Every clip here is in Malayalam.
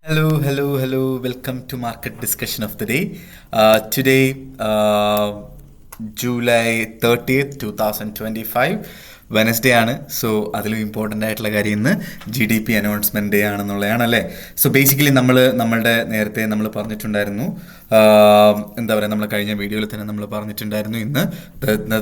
Hello. Welcome to market discussion of the day. Today, July 30th, 2025. Wednesday ആണ്. സോ അതിലും ഇമ്പോർട്ടൻ്റ് ആയിട്ടുള്ള കാര്യം ഇന്ന് GDP അനൗൺസ്മെൻറ്റ് ഡേ ആണെന്നുള്ളതാണല്ലേ. സോ ബേസിക്കലി നമ്മളുടെ നേരത്തെ നമ്മൾ പറഞ്ഞിട്ടുണ്ടായിരുന്നു, എന്താ പറയുക, നമ്മൾ കഴിഞ്ഞ വീഡിയോയിൽ തന്നെ നമ്മൾ പറഞ്ഞിട്ടുണ്ടായിരുന്നു, ഇന്ന്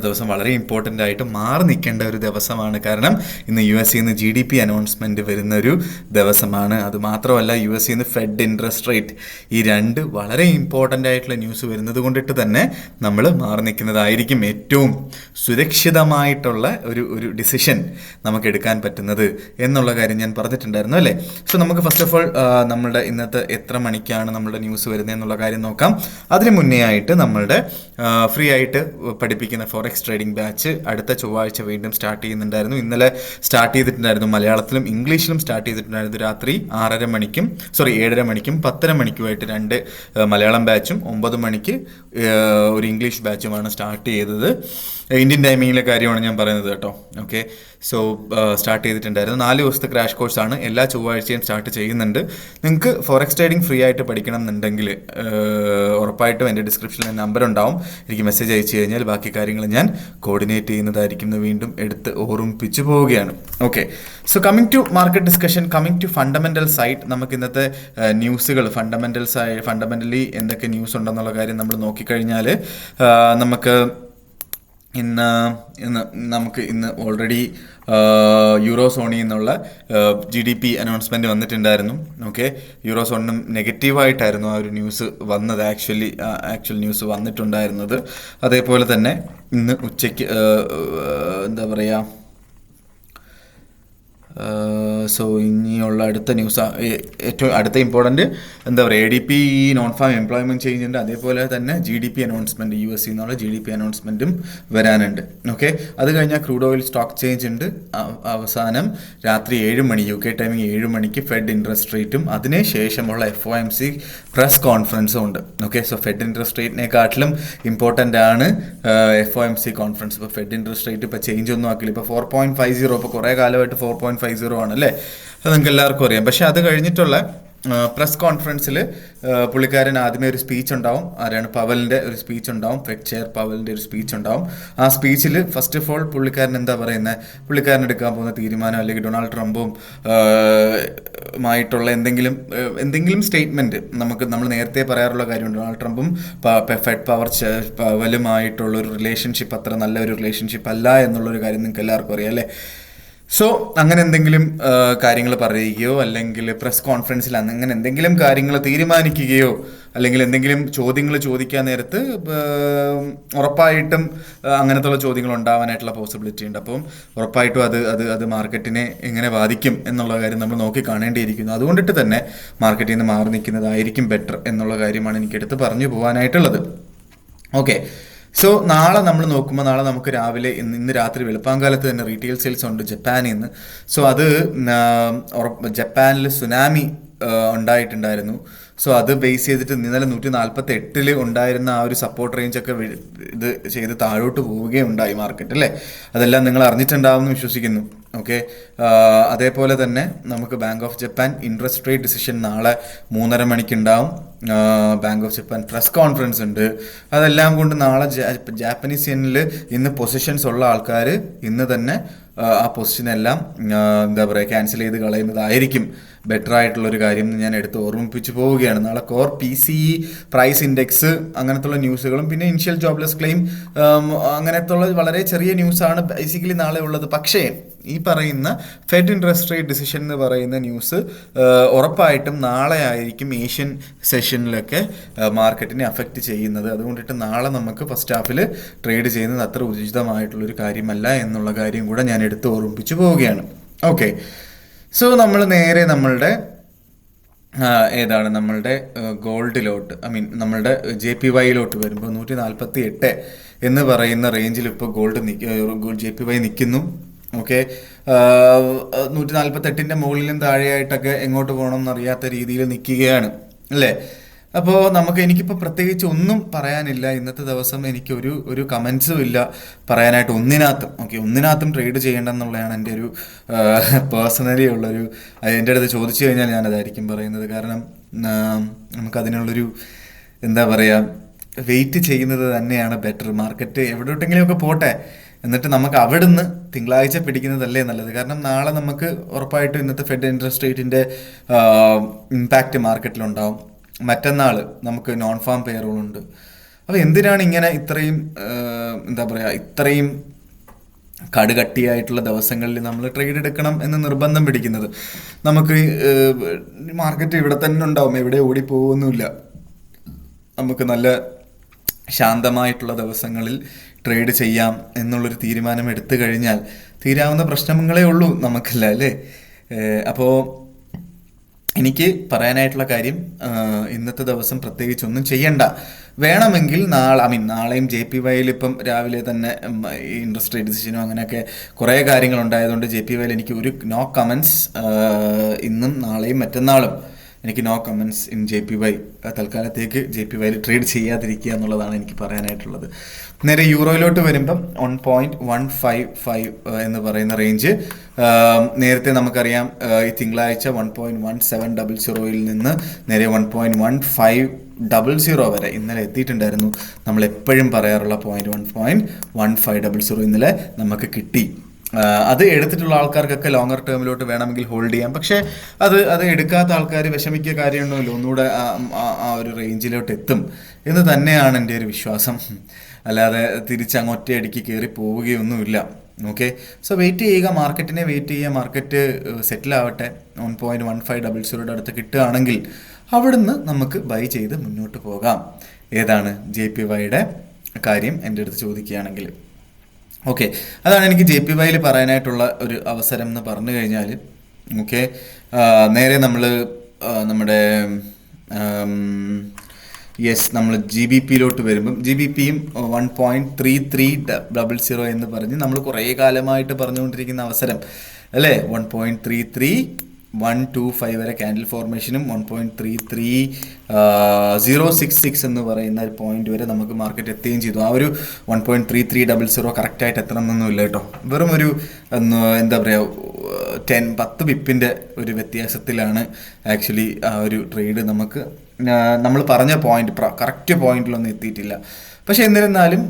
ദിവസം വളരെ ഇമ്പോർട്ടൻ്റ് ആയിട്ട് മാറി നിൽക്കേണ്ട ഒരു ദിവസമാണ്. കാരണം ഇന്ന് US നിന്ന് GDP അനൗൺസ്മെൻറ്റ് വരുന്ന ഒരു ദിവസമാണ്. അതുമാത്രമല്ല, US നിന്ന് ഫെഡ് ഇൻട്രസ്റ്റ് റേറ്റ്, ഈ രണ്ട് വളരെ ഇമ്പോർട്ടൻ്റ് ആയിട്ടുള്ള ന്യൂസ് വരുന്നത് കൊണ്ടിട്ട് തന്നെ നമ്മൾ മാറി നിൽക്കുന്നതായിരിക്കും ഏറ്റവും സുരക്ഷിതമായിട്ടുള്ള ഒരു ഡിസിഷൻ നമുക്ക് എടുക്കാൻ പറ്റുന്നത് എന്നുള്ള കാര്യം ഞാൻ പറഞ്ഞിട്ടുണ്ടായിരുന്നു അല്ലേ. സോ നമുക്ക് ഫസ്റ്റ് ഓഫ് ഓൾ നമ്മളുടെ ഇന്നത്തെ എത്ര മണിക്കാണ് നമ്മളുടെ ന്യൂസ് വരുന്നത് എന്നുള്ള കാര്യം നോക്കാം. അതിന് മുന്നേ ആയിട്ട് നമ്മളുടെ ഫ്രീ ആയിട്ട് പഠിപ്പിക്കുന്ന ഫോറക്സ് ട്രേഡിംഗ് ബാച്ച് അടുത്ത ചൊവ്വാഴ്ച വീണ്ടും സ്റ്റാർട്ട് ചെയ്യുന്നുണ്ടായിരുന്നു. ഇന്നലെ സ്റ്റാർട്ട് ചെയ്തിട്ടുണ്ടായിരുന്നു, മലയാളത്തിലും ഇംഗ്ലീഷിലും സ്റ്റാർട്ട് ചെയ്തിട്ടുണ്ടായിരുന്നു. രാത്രി 7:30 മണിക്കും 10:30 മണിക്കുമായിട്ട് രണ്ട് മലയാളം ബാച്ചും 9 മണിക്ക് ഒരു ഇംഗ്ലീഷ് ബാച്ചുമാണ് സ്റ്റാർട്ട് ചെയ്തത്. ഇന്ത്യൻ ടൈമിങ്ങിലെ കാര്യമാണ് ഞാൻ പറയുന്നത് കേട്ടോ. ഓക്കെ, സോ സ്റ്റാർട്ട് ചെയ്തിട്ടുണ്ടായിരുന്നു. 4 ദിവസത്തെ ക്രാഷ് കോഴ്സാണ്, എല്ലാ ചൊവ്വാഴ്ചയും സ്റ്റാർട്ട് ചെയ്യുന്നുണ്ട്. നിങ്ങൾക്ക് ഫോറക്സ് ട്രേഡിംഗ് ഫ്രീ ആയിട്ട് പഠിക്കണം എന്നുണ്ടെങ്കിൽ ഉറപ്പായിട്ടും എൻ്റെ ഡിസ്ക്രിപ്ഷനിൽ നമ്പർ ഉണ്ടാവും. എനിക്ക് മെസ്സേജ് അയച്ചു കഴിഞ്ഞാൽ ബാക്കി കാര്യങ്ങൾ ഞാൻ കോർഡിനേറ്റ് ചെയ്യുന്നതായിരിക്കും എന്ന് വീണ്ടും എടുത്ത് ഓർമ്മിപ്പിച്ചു പോവുകയാണ്. Okay, so coming to market discussion, coming to fundamental side, നമുക്ക് ഇന്നത്തെ ന്യൂസുകൾ ഫണ്ടമെൻ്റലി എന്തൊക്കെ ന്യൂസ് ഉണ്ടെന്നുള്ള കാര്യം നമ്മൾ നോക്കിക്കഴിഞ്ഞാൽ ഇന്ന് ഓൾറെഡി യൂറോ സോണിൽ നിന്നുള്ള GDP അനൗൺസ്മെൻറ്റ് വന്നിട്ടുണ്ടായിരുന്നു. ഓക്കെ, യൂറോ സോണിനും നെഗറ്റീവായിട്ടായിരുന്നു ആ ഒരു ന്യൂസ് വന്നത്, ആക്ച്വൽ ന്യൂസ് വന്നിട്ടുണ്ടായിരുന്നത്. അതേപോലെ തന്നെ ഇന്ന് ഉച്ചയ്ക്ക് എന്താ പറയുക, സോ ഇനിയുള്ള അടുത്ത ന്യൂസ്, ഏറ്റവും അടുത്ത ഇമ്പോർട്ടൻറ്റ് എന്താ പറയുക, ADP non farm employment change ഉണ്ട്. അതേപോലെ തന്നെ GDP അനൗൺസ്മെൻറ്റ്, US എന്നുള്ള GDP അനൗൺസ്മെൻറ്റും വരാനുണ്ട്. ഓക്കെ, അത് കഴിഞ്ഞാൽ ക്രൂഡ് ഓയിൽ സ്റ്റോക്ക് ചേഞ്ച് ഉണ്ട്. അവസാനം രാത്രി 7 മണി UK ടൈമിങ് 7 മണിക്ക് ഫെഡ് ഇൻട്രസ്റ്റ് റേറ്റും അതിന് ശേഷമുള്ള FOMC പ്രസ് കോൺഫറൻസും ഉണ്ട്. ഓക്കെ, സോ ഫെഡ് ഇൻട്രസ്റ്റ് റേറ്റിനെക്കാട്ടിലും ഇമ്പോർട്ടൻ്റ് ആണ് FOMC കോൺഫറൻസ്. ഇപ്പോൾ ഫെഡ് ഇൻട്രസ്റ്റ് റേറ്റ് ഇപ്പോൾ ചേഞ്ച് ഒന്നും ആക്കില്ല. ഇപ്പോൾ 4.50, ഇപ്പോൾ കുറേ കാലമായിട്ട് 4.50 ആണല്ലേ, അത് നിങ്ങൾക്ക് എല്ലാവർക്കും അറിയാം. പക്ഷേ അത് കഴിഞ്ഞിട്ടുള്ള പ്രസ് കോൺഫറൻസിൽ പുള്ളിക്കാരൻ ആദ്യമേ ഒരു സ്പീച്ച് ഉണ്ടാവും. ആരാണ്? പവലിൻ്റെ ഒരു സ്പീച്ച് ഉണ്ടാവും, ഫെഡ് ചെയർ പവലിൻ്റെ ഒരു സ്പീച്ച് ഉണ്ടാവും. ആ സ്പീച്ചിൽ ഫസ്റ്റ് ഓഫ് ഓൾ പുള്ളിക്കാരൻ എന്താ പറയുന്നത്, പുള്ളിക്കാരൻ എടുക്കാൻ പോകുന്ന തീരുമാനം, അല്ലെങ്കിൽ ഡൊണാൾഡ് ട്രംപും മായിട്ടുള്ള എന്തെങ്കിലും സ്റ്റേറ്റ്മെൻറ്റ്, നമ്മൾ നേരത്തെ പറയാറുള്ള കാര്യമുണ്ട്, ഡൊണാൾഡ് ട്രംപും ഫെഡ് പവലുമായിട്ടുള്ള ഒരു റിലേഷൻഷിപ്പ് അത്ര നല്ല ഒരു റിലേഷൻഷിപ്പ് അല്ല എന്നുള്ളൊരു കാര്യം നിങ്ങൾക്ക് എല്ലാവർക്കും അറിയാം അല്ലേ. സോ അങ്ങനെ എന്തെങ്കിലും കാര്യങ്ങൾ പറയുകയോ അല്ലെങ്കിൽ പ്രസ് കോൺഫറൻസിൽ അങ്ങനെ എന്തെങ്കിലും കാര്യങ്ങൾ തീരുമാനിക്കുകയോ അല്ലെങ്കിൽ എന്തെങ്കിലും ചോദ്യങ്ങൾ ചോദിക്കാൻ നേരത്ത് ഉറപ്പായിട്ടും അങ്ങനത്തുള്ള ചോദ്യങ്ങൾ ഉണ്ടാവാനായിട്ടുള്ള പോസിബിലിറ്റി ഉണ്ട്. അപ്പം ഉറപ്പായിട്ടും അത് മാർക്കറ്റിനെ എങ്ങനെ ബാധിക്കും എന്നുള്ള കാര്യം നമ്മൾ നോക്കി കാണേണ്ടിയിരിക്കുന്നു. അതുകൊണ്ടിട്ട് തന്നെ മാർക്കറ്റിൽ നിന്ന് മാറി നിൽക്കുന്നതായിരിക്കും ബെറ്റർ എന്നുള്ള കാര്യമാണ് എനിക്കെടുത്ത് പറഞ്ഞു പോകാനായിട്ടുള്ളത്. ഓക്കെ, സോ നാളെ നമ്മൾ നോക്കുമ്പോൾ, നാളെ നമുക്ക് രാവിലെ ഇന്ന് രാത്രി വെളുപ്പാങ്കാലത്ത് തന്നെ റീറ്റെയിൽ സെയിൽസ് ഉണ്ട് ജപ്പാനിൽ നിന്ന്. സോ അത് ജപ്പാനിൽ സുനാമി ഉണ്ടായിട്ടുണ്ടായിരുന്നു. സോ അത് ബേസ് ചെയ്തിട്ട് ഇന്നലെ 148 ഉണ്ടായിരുന്ന ആ ഒരു സപ്പോർട്ട് റേഞ്ചൊക്കെ ഇത് ചെയ്ത് താഴോട്ട് പോവുകയുണ്ടായി മാർക്കറ്റ് അല്ലേ. അതെല്ലാം നിങ്ങൾ അറിഞ്ഞിട്ടുണ്ടാവുമെന്ന് വിശ്വസിക്കുന്നു. ഓക്കെ, അതേപോലെ തന്നെ നമുക്ക് bank of Japan interest rate decision നാളെ 3:30 മണിക്ക് ഉണ്ടാവും. Bank of Japan press conference ഉണ്ട്. അതെല്ലാം കൊണ്ട് നാളെ ജാപ്പനീസ് യെനിൽ ഇന്ന് പൊസിഷൻസ് ഉള്ള ആൾക്കാർ ഇന്ന് തന്നെ ആ പൊസിഷനെല്ലാം എന്താ പറയുക, ക്യാൻസൽ ചെയ്ത് കളയുന്നതായിരിക്കും ബെറ്റർ ആയിട്ടുള്ളൊരു കാര്യം എന്ന് ഞാൻ എടുത്ത് ഓർമ്മിപ്പിച്ച് പോവുകയാണ്. നാളെ കോർ PCE പ്രൈസ് ഇൻഡെക്സ് അങ്ങനത്തുള്ള ന്യൂസുകളും പിന്നെ ഇനിഷ്യൽ ജോബ്ലെസ് ക്ലെയിം അങ്ങനത്തുള്ള വളരെ ചെറിയ ന്യൂസാണ് ബേസിക്കലി നാളെ ഉള്ളത്. പക്ഷേ ഈ പറയുന്ന ഫെഡ് ഇൻട്രസ്റ്റ് റേറ്റ് ഡിസിഷൻ എന്ന് പറയുന്ന ന്യൂസ് ഉറപ്പായിട്ടും നാളെ ആയിരിക്കും ഏഷ്യൻ സെഷനിലൊക്കെ മാർക്കറ്റിനെ അഫക്റ്റ് ചെയ്യുന്നത്. അതുകൊണ്ടിട്ട് നാളെ നമുക്ക് ഫസ്റ്റ് ഹാഫിൽ ട്രേഡ് ചെയ്യുന്നത് അത്ര ഉചിതമായിട്ടുള്ളൊരു കാര്യമല്ല എന്നുള്ള കാര്യം കൂടെ ഞാൻ എടുത്ത് ഓർമ്മിപ്പിച്ച് പോവുകയാണ്. ഓക്കെ, സോ നമ്മൾ നേരെ നമ്മളുടെ ഗോൾഡിലോട്ട്, നമ്മളുടെ JPYയിലോട്ട് വരുമ്പോൾ 148 എന്ന് പറയുന്ന റേഞ്ചിൽ ഇപ്പോൾ JPY നിൽക്കുന്നു. ഓക്കെ, 148 മുകളിലും താഴെയായിട്ടൊക്കെ എങ്ങോട്ട് പോകണം എന്നറിയാത്ത രീതിയിൽ നിൽക്കുകയാണ് അല്ലേ. അപ്പോൾ എനിക്കിപ്പോൾ പ്രത്യേകിച്ച് ഒന്നും പറയാനില്ല. ഇന്നത്തെ ദിവസം എനിക്ക് ഒരു കമൻസും ഇല്ല പറയാനായിട്ട് ഒന്നിനകത്തും ട്രേഡ് ചെയ്യേണ്ടെന്നുള്ളതാണ് എൻ്റെ ഒരു പേഴ്സണലി ഉള്ളൊരു എൻ്റെ അടുത്ത് ചോദിച്ചു കഴിഞ്ഞാൽ ഞാനതായിരിക്കും പറയുന്നത്. കാരണം നമുക്കതിനുള്ളൊരു എന്താ പറയുക, വെയിറ്റ് ചെയ്യുന്നത് തന്നെയാണ് ബെറ്റർ. മാർക്കറ്റ് എവിടോട്ടെങ്കിലുമൊക്കെ പോട്ടെ, എന്നിട്ട് നമുക്ക് അവിടുന്ന് തിങ്കളാഴ്ച പിടിക്കുന്നതല്ലേ നല്ലത്. കാരണം നാളെ നമുക്ക് ഉറപ്പായിട്ടും ഇന്നത്തെ ഫെഡ് ഇൻട്രസ്റ്റ് റേറ്റിൻ്റെ ഇമ്പാക്റ്റ് മാർക്കറ്റിലുണ്ടാവും. മറ്റന്നാൾ നമുക്ക് നോൺ ഫാം പേറോൾ ഉണ്ട്. അപ്പോൾ എന്തിനാണ് ഇങ്ങനെ ഇത്രയും എന്താ പറയുക, ഇത്രയും കടുകട്ടിയായിട്ടുള്ള ദിവസങ്ങളിൽ നമ്മൾ ട്രേഡ് എടുക്കണം എന്ന് നിർബന്ധം പിടിക്കുന്നത്? നമുക്ക് മാർക്കറ്റ് ഇവിടെ തന്നെ ഉണ്ടാവും, എവിടെ ഓടിപ്പോകുന്നില്ല. നമുക്ക് നല്ല ശാന്തമായിട്ടുള്ള ദിവസങ്ങളിൽ ട്രേഡ് ചെയ്യാം എന്നുള്ളൊരു തീരുമാനം എടുത്തു കഴിഞ്ഞാൽ തീരാവുന്ന പ്രശ്നങ്ങളേ ഉള്ളൂ നമുക്കല്ല, അല്ലേ? അപ്പോൾ എനിക്ക് പറയാനായിട്ടുള്ള കാര്യം, ഇന്നത്തെ ദിവസം പ്രത്യേകിച്ച് ഒന്നും ചെയ്യണ്ട. വേണമെങ്കിൽ നാളെയും JPYയിൽ ഇപ്പം രാവിലെ തന്നെ ഇൻട്രസ്റ്റ് റേറ്റ് ഡിസിഷനും അങ്ങനെയൊക്കെ കുറേ കാര്യങ്ങളുണ്ടായതുകൊണ്ട് JPYയിൽ എനിക്ക് ഒരു നോ കമൻസ്. ഇന്നും നാളെയും മറ്റന്നാളും എനിക്ക് നോ കമൻസ് ഇൻ JPY. തൽക്കാലത്തേക്ക് JPYയിൽ ട്രേഡ് ചെയ്യാതിരിക്കുക എന്നുള്ളതാണ് എനിക്ക് പറയാനായിട്ടുള്ളത്. നേരെ യൂറോയിലോട്ട് വരുമ്പം 1.155 എന്ന് പറയുന്ന റേഞ്ച് നേരത്തെ നമുക്കറിയാം. ഈ തിങ്കളാഴ്ച 1.1700 നിന്ന് നേരെ 1.1500 വരെ ഇന്നലെ എത്തിയിട്ടുണ്ടായിരുന്നു. നമ്മൾ എപ്പോഴും പറയാറുള്ള 1.1500 ഇന്നലെ നമുക്ക് കിട്ടി. അത് എടുത്തിട്ടുള്ള ആൾക്കാർക്കൊക്കെ ലോങ്ങർ ടേമിലോട്ട് വേണമെങ്കിൽ ഹോൾഡ് ചെയ്യാം. പക്ഷേ അത് എടുക്കാത്ത ആൾക്കാർ വിഷമിക്കുക കാര്യമൊന്നുമില്ല, ഒന്നുകൂടെ ആ ഒരു റേഞ്ചിലോട്ട് എത്തും എന്ന് തന്നെയാണ് എൻ്റെ ഒരു വിശ്വാസം. അല്ലാതെ തിരിച്ചങ്ങൊറ്റയടിക്ക് കയറി പോവുകയൊന്നുമില്ല. ഓക്കെ, സോ വെയിറ്റ് ചെയ്യുക, മാർക്കറ്റിനെ വെയിറ്റ് ചെയ്യുക. മാർക്കറ്റ് സെറ്റിൽ ആവട്ടെ. 1.1500 അടുത്ത് കിട്ടുകയാണെങ്കിൽ അവിടുന്ന് നമുക്ക് ബൈ ചെയ്ത് മുന്നോട്ട് പോകാം. ഏതാണ് JPYയുടെ കാര്യം എൻ്റെ അടുത്ത് ചോദിക്കുകയാണെങ്കിൽ. ഓക്കെ, അതാണ് എനിക്ക് JPYയിൽ പറയാനായിട്ടുള്ള ഒരു അവസരം എന്ന് പറഞ്ഞു കഴിഞ്ഞാൽ. ഓക്കെ, നേരെ നമ്മുടെ നമ്മൾ GBPയിലോട്ട് വരുമ്പം GBPയും 1.3300 എന്ന് പറഞ്ഞ് നമ്മൾ കുറേ കാലമായിട്ട് പറഞ്ഞുകൊണ്ടിരിക്കുന്ന അവസരം അല്ലേ. 1.33125 വരെ ക്യാൻഡിൽ ഫോർമേഷനും 1.33066 എന്ന് പറയുന്ന ഒരു പോയിന്റ് വരെ നമുക്ക് മാർക്കറ്റ് എത്തുകയും ചെയ്തു. ആ ഒരു 1.3300 കറക്റ്റായിട്ട് എത്തണമെന്നൊന്നുമില്ല കേട്ടോ. വെറും ഒരു എന്താ പറയുക 10 പിപ്പിൻ്റെ ഒരു വ്യത്യാസത്തിലാണ് ആക്ച്വലി ആ ഒരു ട്രേഡ് നമ്മൾ പറഞ്ഞ പോയിന്റ് കറക്റ്റ് പോയിന്റിലൊന്നും എത്തിയിട്ടില്ല. പക്ഷേ എന്നിരുന്നാലും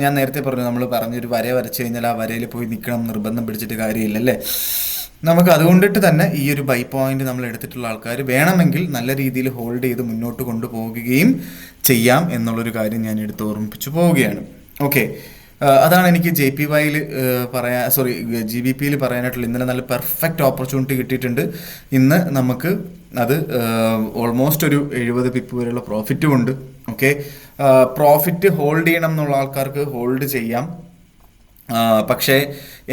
ഞാൻ നേരത്തെ പറഞ്ഞു, നമ്മൾ പറഞ്ഞൊരു വര വരച്ചു കഴിഞ്ഞാൽ ആ വരയിൽ പോയി നിൽക്കണം, നിർബന്ധം പിടിച്ചിട്ട് കാര്യമില്ലല്ലേ. നമുക്ക് അതുകൊണ്ടിട്ട് തന്നെ ഈ ഒരു ബൈ പോയിന്റ് നമ്മൾ എടുത്തിട്ടുള്ള ആൾക്കാർ വേണമെങ്കിൽ നല്ല രീതിയിൽ ഹോൾഡ് ചെയ്ത് മുന്നോട്ട് കൊണ്ടുപോകുകയും ചെയ്യാം എന്നുള്ളൊരു കാര്യം ഞാൻ എടുത്ത് ഓർമ്മിപ്പിച്ചു പോവുകയാണ്. ഓക്കെ, അതാണ് എനിക്ക് JPYയിൽ GBPയിൽ പറയാനായിട്ടുള്ള. ഇന്നലെ നല്ല പെർഫെക്റ്റ് ഓപ്പർച്യൂണിറ്റി കിട്ടിയിട്ടുണ്ട്. ഇന്ന് നമുക്ക് അത് ഓൾമോസ്റ്റ് ഒരു 70 പിപ്പ് വരെയുള്ള പ്രോഫിറ്റും ഉണ്ട്. ഓക്കെ, പ്രോഫിറ്റ് ഹോൾഡ് ചെയ്യണം എന്നുള്ള ആൾക്കാർക്ക് ഹോൾഡ് ചെയ്യാം. പക്ഷേ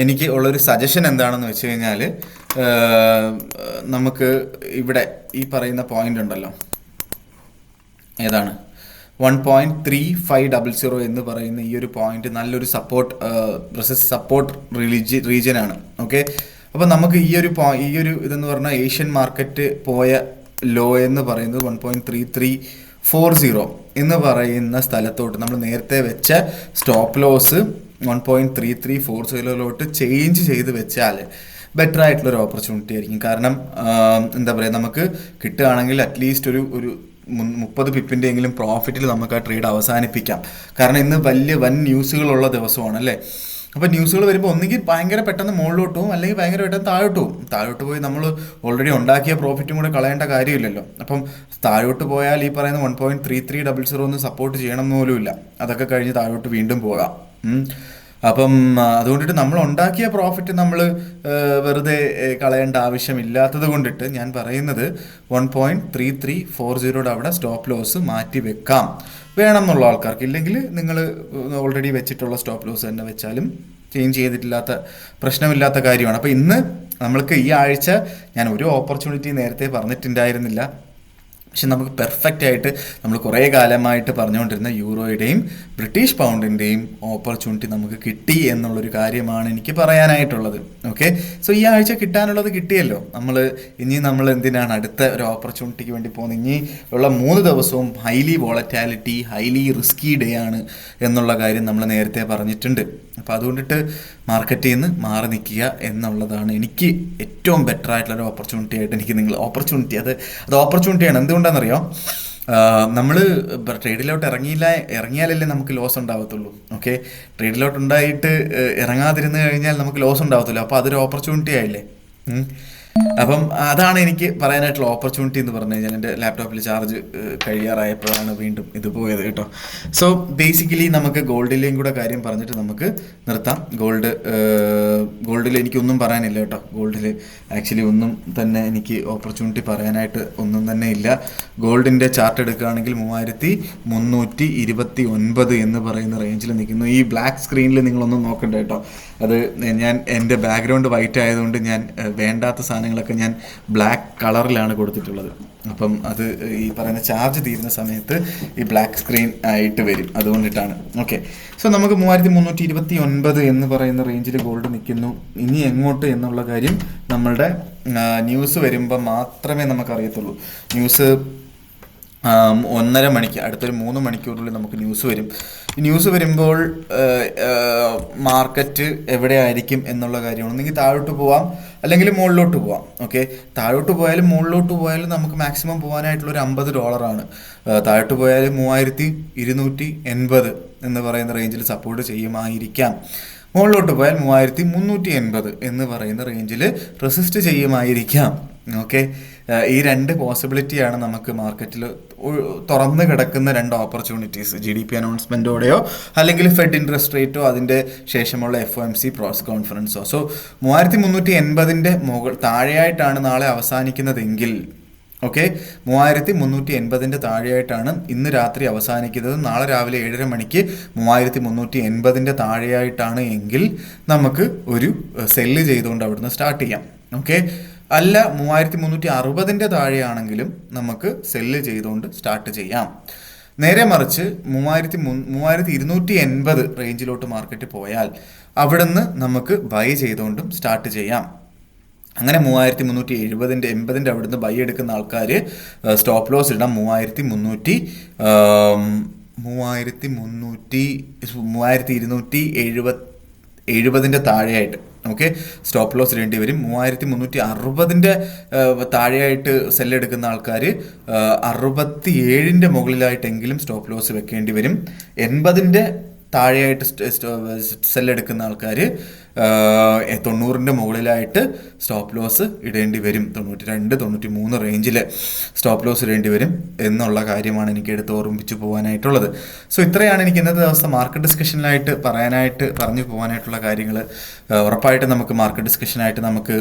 എനിക്ക് ഉള്ളൊരു സജഷൻ എന്താണെന്ന് വെച്ച് കഴിഞ്ഞാൽ, നമുക്ക് ഇവിടെ ഈ പറയുന്ന പോയിന്റ് ഉണ്ടല്ലോ, ഏതാണ് 1.3500 എന്ന് പറയുന്ന ഈ ഒരു പോയിന്റ് നല്ലൊരു സപ്പോർട്ട് റീജിയനാണ്. ഓക്കെ, അപ്പോൾ നമുക്ക് ഈ ഒരു ഇതെന്ന് പറഞ്ഞാൽ ഏഷ്യൻ മാർക്കറ്റ് പോയ ലോ എന്ന് പറയുന്നത് 1.3340 എന്ന് പറയുന്ന സ്ഥലത്തോട്ട് നമ്മൾ നേരത്തെ വെച്ച സ്റ്റോപ്പ് ലോസ് 1.3340 ചേഞ്ച് ചെയ്ത് വെച്ചാൽ ബെറ്റർ ആയിട്ടുള്ളൊരു ഓപ്പർച്യൂണിറ്റി ആയിരിക്കും. കാരണം എന്താ പറയുക, നമുക്ക് കിട്ടുകയാണെങ്കിൽ അറ്റ്ലീസ്റ്റ് ഒരു 30 പിപ്പിൻ്റെ എങ്കിലും പ്രോഫിറ്റിൽ നമുക്ക് ആ ട്രേഡ് അവസാനിപ്പിക്കാം. കാരണം ഇന്ന് വൻ ന്യൂസുകളുള്ള ദിവസമാണ് അല്ലേ. അപ്പോൾ ന്യൂസുകൾ വരുമ്പോൾ ഒന്നുകിൽ ഭയങ്കര പെട്ടെന്ന് മുകളിലോട്ട് പോകും, അല്ലെങ്കിൽ ഭയങ്കര പെട്ടെന്ന് താഴോട്ട് പോയി നമ്മൾ ഓൾറെഡി ഉണ്ടാക്കിയ പ്രോഫിറ്റും കൂടെ കളയേണ്ട കാര്യമില്ലല്ലോ. അപ്പം താഴോട്ട് പോയാൽ ഈ പറയുന്ന 1.3300 സപ്പോർട്ട് ചെയ്യണം എന്ന് പോലുമില്ല. അതൊക്കെ കഴിഞ്ഞ് താഴോട്ട് വീണ്ടും പോകാം. അപ്പം അതുകൊണ്ടിട്ട് നമ്മൾ ഉണ്ടാക്കിയ പ്രോഫിറ്റ് നമ്മൾ വെറുതെ കളയേണ്ട ആവശ്യമില്ലാത്തത് കൊണ്ടിട്ട് ഞാൻ പറയുന്നത് 1.3340 അവിടെ സ്റ്റോപ്പ് ലോസ് മാറ്റി വെക്കാം വേണം എന്നുള്ള ആൾക്കാർക്ക്. ഇല്ലെങ്കിൽ നിങ്ങൾ ഓൾറെഡി വെച്ചിട്ടുള്ള സ്റ്റോപ്പ് ലോസ് തന്നെ വെച്ചാലും ചേഞ്ച് ചെയ്തിട്ടില്ലാത്ത പ്രശ്നമില്ലാത്ത കാര്യമാണ്. അപ്പോൾ ഇന്ന് നമ്മൾക്ക് ഈ ആഴ്ച ഞാൻ ഒരു ഓപ്പർച്യൂണിറ്റി നേരത്തെ പറഞ്ഞിട്ടുണ്ടായിരുന്നില്ല. പക്ഷെ നമുക്ക് പെർഫെക്റ്റ് ആയിട്ട് നമ്മൾ കുറേ കാലമായിട്ട് പറഞ്ഞുകൊണ്ടിരുന്ന യൂറോയുടെയും ബ്രിട്ടീഷ് പൗണ്ടിൻ്റെയും ഓപ്പർച്യൂണിറ്റി നമുക്ക് കിട്ടി എന്നുള്ളൊരു കാര്യമാണ് എനിക്ക് പറയാനായിട്ടുള്ളത്. ഓക്കെ, സോ ഈ ആഴ്ച കിട്ടാനുള്ളത് കിട്ടിയല്ലോ. നമ്മൾ എന്തിനാണ് അടുത്ത ഒരു ഓപ്പർച്യൂണിറ്റിക്ക് വേണ്ടി പോകുന്നത്? ഇനി ഉള്ള 3 ദിവസവും highly volatility, highly risky day ആണ് എന്നുള്ള കാര്യം നമ്മൾ നേരത്തെ പറഞ്ഞിട്ടുണ്ട്. അപ്പോൾ അതുകൊണ്ടിട്ട് മാർക്കറ്റിൽ നിന്ന് മാറി നിൽക്കുക എന്നുള്ളതാണ് എനിക്ക് ഏറ്റവും ബെറ്റർ ആയിട്ടുള്ളൊരു ഓപ്പർച്യൂണിറ്റി ആയിട്ട് എനിക്ക് അത് ഓപ്പർച്യൂണിറ്റിയാണ്. എന്തുകൊണ്ടാണെന്നറിയോ? നമ്മൾ ട്രേഡിലോട്ട് ഇറങ്ങിയാലല്ലേ നമുക്ക് ലോസ് ഉണ്ടാവത്തുള്ളൂ. ഓക്കെ, ട്രേഡിലോട്ട് ഉണ്ടായിട്ട് ഇറങ്ങാതിരുന്ന് കഴിഞ്ഞാൽ നമുക്ക് ലോസ് ഉണ്ടാവത്തുള്ളൂ. അപ്പോൾ അതൊരു ഓപ്പർച്യൂണിറ്റി ആയില്ലേ. അപ്പം അതാണ് എനിക്ക് പറയാനായിട്ടുള്ള ഓപ്പർച്യൂണിറ്റി എന്ന് പറഞ്ഞു കഴിഞ്ഞാൽ. എൻ്റെ ലാപ്ടോപ്പിൽ ചാർജ് കഴിയാറായപ്പോഴാണ് വീണ്ടും ഇത് പോയത് കേട്ടോ. സോ ബേസിക്കലി നമുക്ക് ഗോൾഡിലെയും കൂടെ കാര്യം പറഞ്ഞിട്ട് നമുക്ക് നിർത്താം. ഗോൾഡിൽ എനിക്കൊന്നും പറയാനില്ല കേട്ടോ. ഗോൾഡിൽ ആക്ച്വലി ഒന്നും തന്നെ എനിക്ക് ഓപ്പർച്യൂണിറ്റി പറയാനായിട്ട് ഒന്നും തന്നെ ഇല്ല. ഗോൾഡിൻ്റെ ചാർട്ട് എടുക്കുകയാണെങ്കിൽ 3329 എന്ന് പറയുന്ന റേഞ്ചിൽ നിൽക്കുന്നു. ഈ ബ്ലാക്ക് സ്ക്രീനിൽ നിങ്ങളൊന്നും നോക്കണ്ട കേട്ടോ. അത് ഞാൻ എൻ്റെ ബാക്ക്ഗ്രൗണ്ട് വൈറ്റ് ആയതുകൊണ്ട് ഞാൻ വേണ്ടാത്ത സാധനങ്ങളൊക്കെ ഞാൻ ബ്ലാക്ക് കളറിലാണ് കൊടുത്തിട്ടുള്ളത്. അപ്പം അത് ഈ പറയുന്ന ചാർജ് തീരുന്ന സമയത്ത് ഈ ബ്ലാക്ക് സ്ക്രീൻ ആയിട്ട് വരും, അതുകൊണ്ടിട്ടാണ്. ഓക്കെ, സോ നമുക്ക് 3329 എന്ന് പറയുന്ന റേഞ്ചിൽ ഗോൾഡ് നിൽക്കുന്നു. ഇനി എങ്ങോട്ട് എന്നുള്ള കാര്യം നമ്മളുടെ ന്യൂസ് വരുമ്പോൾ മാത്രമേ നമുക്കറിയത്തുള്ളൂ. ന്യൂസ് 1.5 മണിക്ക്, അടുത്തൊരു 3 മണിക്കൂറിൽ നമുക്ക് ന്യൂസ് വരും. ഈ ന്യൂസ് വരുമ്പോൾ മാർക്കറ്റ് എവിടെ ആയിരിക്കും എന്നുള്ള കാര്യമാണ്. ഒന്നെങ്കിൽ താഴോട്ട് പോവാം, അല്ലെങ്കിൽ മുകളിലോട്ട് പോവാം. ഓക്കെ, താഴോട്ട് പോയാലും മുകളിലോട്ട് പോയാലും നമുക്ക് മാക്സിമം പോകാനായിട്ടുള്ളൊരു $50. താഴോട്ട് പോയാൽ 3280 എന്ന് പറയുന്ന റേഞ്ചിൽ സപ്പോർട്ട് ചെയ്യുമായിരിക്കാം. മുകളിലോട്ട് പോയാൽ 3380 എന്ന് പറയുന്ന റേഞ്ചിൽ റെസിസ്റ്റ് ചെയ്യുമായിരിക്കാം. ഓക്കെ, ഈ 2 പോസിബിലിറ്റിയാണ് നമുക്ക് മാർക്കറ്റിൽ തുറന്ന് കിടക്കുന്ന 2 ഓപ്പർച്യൂണിറ്റീസ്. GDP അനൗൺസ്മെൻറ്റോടെയോ അല്ലെങ്കിൽ ഫെഡ് ഇൻട്രസ്റ്റ് റേറ്റോ അതിൻ്റെ ശേഷമുള്ള FOMC പ്രോസ് കോൺഫറൻസോ. സോ 3380 താഴെയായിട്ടാണ് നാളെ അവസാനിക്കുന്നതെങ്കിൽ, ഓക്കെ, 3380 താഴെയായിട്ടാണ് ഇന്ന് രാത്രി അവസാനിക്കുന്നത്. നാളെ രാവിലെ 7:30 മണിക്ക് 3380 താഴെയായിട്ടാണ് എങ്കിൽ നമുക്ക് ഒരു സെല്ല് ചെയ്തുകൊണ്ട് അവിടുന്ന് സ്റ്റാർട്ട് ചെയ്യാം. ഓക്കെ, അല്ല 3360 താഴെയാണെങ്കിലും നമുക്ക് സെല്ല് ചെയ്തുകൊണ്ട് സ്റ്റാർട്ട് ചെയ്യാം. നേരെ മറിച്ച് 3280 റേഞ്ചിലോട്ട് മാർക്കറ്റ് പോയാൽ അവിടുന്ന് നമുക്ക് ബൈ ചെയ്തുകൊണ്ടും സ്റ്റാർട്ട് ചെയ്യാം. അങ്ങനെ 3380 അവിടുന്ന് ബൈ എടുക്കുന്ന ആൾക്കാർ സ്റ്റോപ്പ് ലോസ് ഇടാം 3270 താഴെയായിട്ട്. ഓക്കെ, സ്റ്റോപ്പ് ലോസ് ഇടേണ്ടി വരും. 3360 താഴെയായിട്ട് സെല്ലെടുക്കുന്ന ആൾക്കാർ 67 മുകളിലായിട്ടെങ്കിലും സ്റ്റോപ്പ് ലോസ് വെക്കേണ്ടി വരും. 80 താഴെയായിട്ട് സെല്ലെടുക്കുന്ന ആൾക്കാർ 90 മുകളിലായിട്ട് സ്റ്റോപ്പ് ലോസ് ഇടേണ്ടി വരും. 92, 93 റേഞ്ചിൽ സ്റ്റോപ്പ് ലോസ് ഇടേണ്ടി വരും എന്നുള്ള കാര്യമാണ് എനിക്ക് എടുത്ത് ഓർമ്മിപ്പിച്ച് പോകാനായിട്ടുള്ളത്. സോ ഇത്രയാണ് എനിക്ക് ഇന്നത്തെ ദിവസം മാർക്കറ്റ് ഡിസ്കഷനിലായിട്ട് പറഞ്ഞു പോകാനായിട്ടുള്ള കാര്യങ്ങൾ. ഉറപ്പായിട്ടും നമുക്ക് മാർക്കറ്റ് ഡിസ്കഷനായിട്ട് നമുക്ക്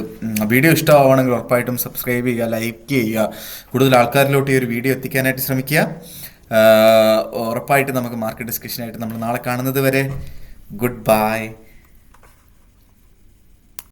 വീഡിയോ ഇഷ്ടമാവുകയാണെങ്കിൽ ഉറപ്പായിട്ടും സബ്സ്ക്രൈബ് ചെയ്യുക, ലൈക്ക് ചെയ്യുക, കൂടുതൽ ആൾക്കാരിലോട്ട് ഈ ഒരു വീഡിയോ എത്തിക്കാനായിട്ട് ശ്രമിക്കുക. ഉറപ്പായിട്ട് നമുക്ക് മാർക്കറ്റ് ഡിസ്കഷനായിട്ട് നമ്മൾ നാളെ കാണുന്നത് വരെ ഗുഡ് ബൈ.